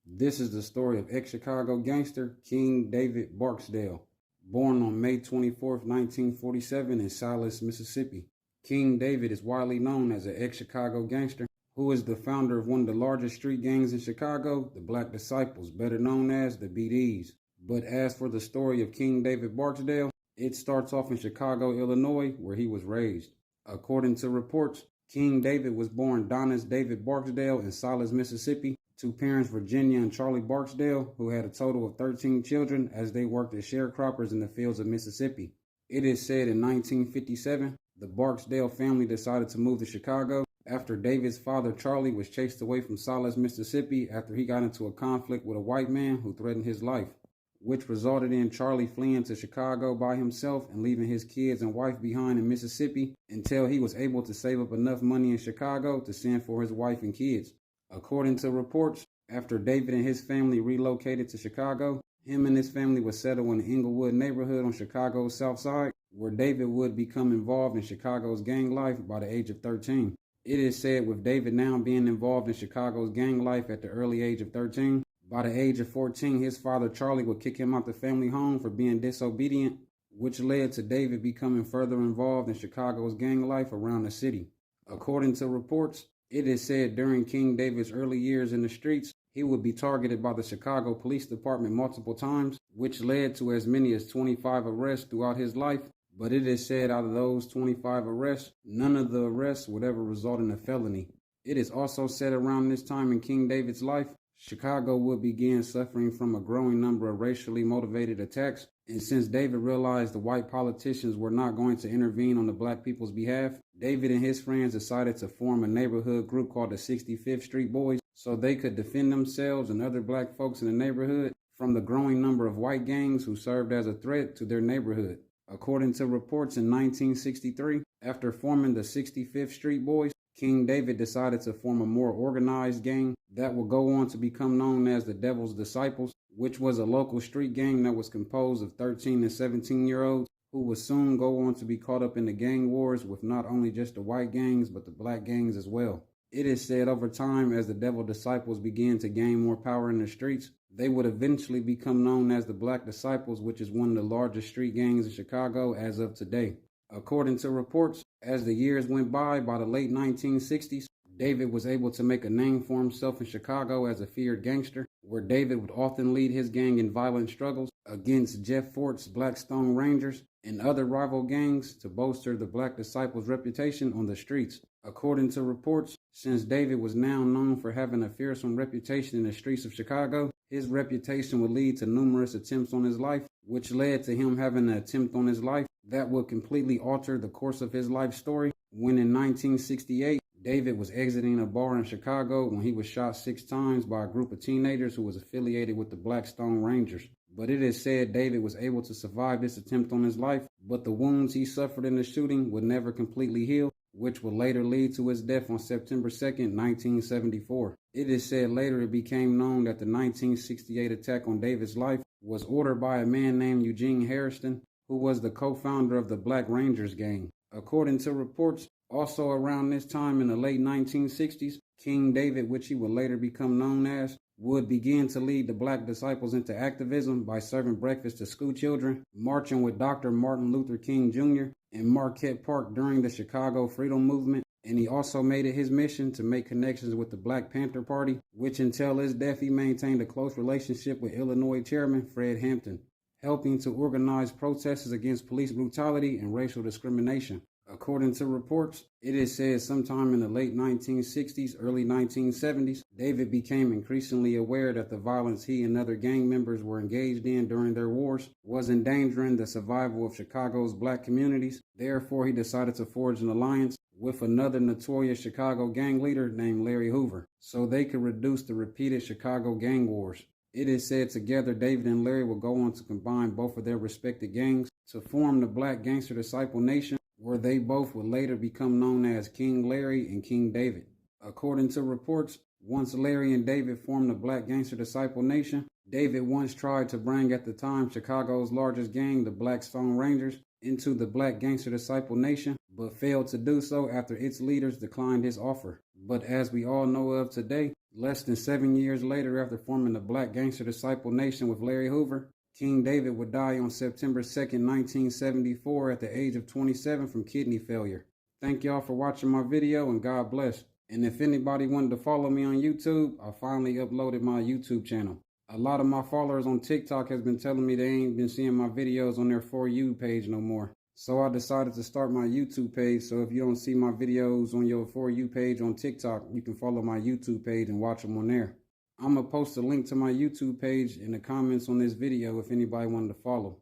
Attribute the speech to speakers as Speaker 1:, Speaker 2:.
Speaker 1: This is the story of ex-Chicago gangster King David Barksdale, born on May 24, 1947 in Silas, Mississippi. King David is widely known as an ex-Chicago gangster who is the founder of one of the largest street gangs in Chicago, the Black Disciples, better known as the BDs. But as for the story of King David Barksdale, it starts off in Chicago, Illinois, where he was raised. According to reports, King David was born Donis David Barksdale in Silas, Mississippi, to parents Virginia and Charlie Barksdale, who had a total of 13 children as they worked as sharecroppers in the fields of Mississippi. It is said in 1957, the Barksdale family decided to move to Chicago after David's father Charlie was chased away from Silas, Mississippi after he got into a conflict with a white man who threatened his life, which resulted in Charlie fleeing to Chicago by himself and leaving his kids and wife behind in Mississippi until he was able to save up enough money in Chicago to send for his wife and kids. According to reports, after David and his family relocated to Chicago, him and his family would settle in the Englewood neighborhood on Chicago's South Side, where David would become involved in Chicago's gang life by the age of 13. It is said with David now being involved in Chicago's gang life at the early age of 13, by the age of 14, his father Charlie would kick him out the family home for being disobedient, which led to David becoming further involved in Chicago's gang life around the city. According to reports, it is said during King David's early years in the streets, he would be targeted by the Chicago Police Department multiple times, which led to as many as 25 arrests throughout his life. But it is said out of those 25 arrests, none of the arrests would ever result in a felony. It is also said around this time in King David's life, Chicago would begin suffering from a growing number of racially motivated attacks, and since David realized the white politicians were not going to intervene on the black people's behalf, David and his friends decided to form a neighborhood group called the 65th Street Boys so they could defend themselves and other black folks in the neighborhood from the growing number of white gangs who served as a threat to their neighborhood. According to reports in 1963, after forming the 65th Street Boys, King David decided to form a more organized gang that would go on to become known as the Devil's Disciples, which was a local street gang that was composed of 13 and 17-year-olds who would soon go on to be caught up in the gang wars with not only just the white gangs, but the black gangs as well. It is said over time, as the Devil Disciples began to gain more power in the streets, they would eventually become known as the Black Disciples, which is one of the largest street gangs in Chicago as of today. According to reports, as the years went by the late 1960s, David was able to make a name for himself in Chicago as a feared gangster, where David would often lead his gang in violent struggles against Jeff Fort's Blackstone Rangers and other rival gangs to bolster the Black Disciples' reputation on the streets. According to reports, since David was now known for having a fearsome reputation in the streets of Chicago, his reputation would lead to numerous attempts on his life, which led to him having an attempt on his life that would completely alter the course of his life story when in 1968, David was exiting a bar in Chicago when he was shot 6 times by a group of teenagers who was affiliated with the Blackstone Rangers. But it is said David was able to survive this attempt on his life, but the wounds he suffered in the shooting would never completely heal, which would later lead to his death on September 2nd, 1974. It is said later it became known that the 1968 attack on David's life was ordered by a man named Eugene Hairston, who was the co-founder of the Black Rangers gang. According to reports, also around this time in the late 1960s, King David, which he would later become known as, would begin to lead the Black Disciples into activism by serving breakfast to school children, marching with Dr. Martin Luther King Jr. in Marquette Park during the Chicago Freedom Movement, and he also made it his mission to make connections with the Black Panther Party, which until his death he maintained a close relationship with Illinois Chairman Fred Hampton, helping to organize protests against police brutality and racial discrimination. According to reports, it is said sometime in the late 1960s, early 1970s, David became increasingly aware that the violence he and other gang members were engaged in during their wars was endangering the survival of Chicago's black communities. Therefore, he decided to forge an alliance with another notorious Chicago gang leader named Larry Hoover, so they could reduce the repeated Chicago gang wars. It is said together David and Larry will go on to combine both of their respective gangs to form the Black Gangster Disciple Nation, where they both would later become known as King Larry and King David. According to reports, once Larry and David formed the Black Gangster Disciple Nation, David once tried to bring at the time Chicago's largest gang, the Blackstone Rangers, into the Black Gangster Disciple Nation, but failed to do so after its leaders declined his offer. But as we all know of today, Less than 7 years later, after forming the Black Gangster Disciple Nation with Larry Hoover, King David would die on September 2nd, 1974 at the age of 27 from kidney failure. Thank y'all for watching my video, and God bless. And if anybody wanted to follow me on YouTube, I finally uploaded my YouTube channel. A lot of my followers on TikTok has been telling me they ain't been seeing my videos on their For You page no more. So I decided to start my YouTube page, so if you don't see my videos on your For You page on TikTok, you can follow my YouTube page and watch them on there. I'm going to post a link to my YouTube page in the comments on this video if anybody wanted to follow.